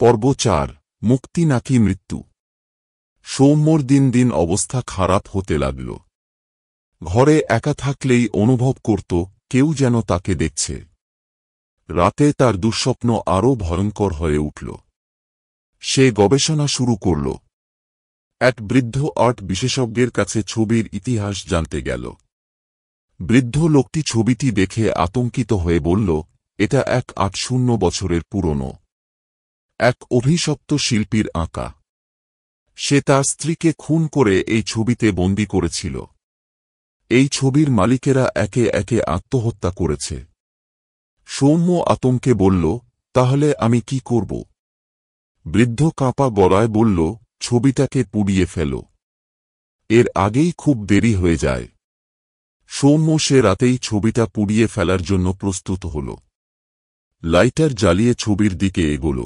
পর্ব ৪ মুক্তি নাকি মৃত্যু। সৌম্যর দিন দিন অবস্থা খারাপ হতে লাগল। ঘরে একা থাকলেই অনুভব করত কেউ যেন তাকে দেখছে। রাতে তার দুঃস্বপ্ন আরও ভয়ঙ্কর হয়ে উঠল। সে গবেষণা শুরু করল। এক বৃদ্ধ আর্ট বিশেষজ্ঞের কাছে ছবির ইতিহাস জানতে গেল। বৃদ্ধ লোকটি ছবিটি দেখে আতঙ্কিত হয়ে বলল, এটা 180 বছরের পুরনো, এক অভিশপ্ত শিল্পীর আঁকা। সে তার স্ত্রীকে খুন করে এই ছবিতে বন্দী করেছিল। এই ছবির মালিকেরা একে একে আত্মহত্যা করেছে। সৌম্য আতঙ্কে বলল, তাহলে আমি কি করব? বৃদ্ধ কাঁপা গলায় বলল, ছবিটাকে পুড়িয়ে ফেলো। এর আগেই খুব দেরি হয়ে যায়। সৌম্য সে রাতেই ছবিটা পুড়িয়ে ফেলার জন্য প্রস্তুত হল। লাইটার জ্বালিয়ে ছবির দিকে এগোল।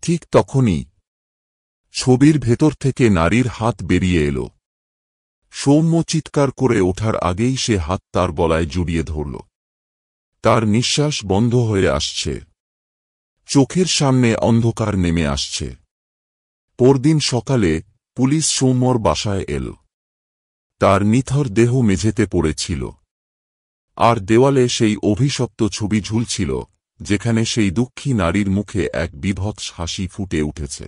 ঠিক তখনই ছবির ভেতর থেকে নারীর হাত বেরিয়ে এল। সৌম্য চিৎকার করে ওঠার আগেই সে হাত তার গলায় জড়িয়ে ধরল। তার নিঃশ্বাস বন্ধ হয়ে আসছে। চোখের সামনে অন্ধকার নেমে আসছে। পরদিন সকালে পুলিশ সৌম্যর বাসায় এল। তার নিথর দেহ মেঝেতে পড়েছিল, আর দেওয়ালে সেই অভিশপ্ত ছবি ঝুলছিল, যেখানে সেই দুঃখী নারীর মুখে এক বীভৎস হাসি ফুটে উঠেছে।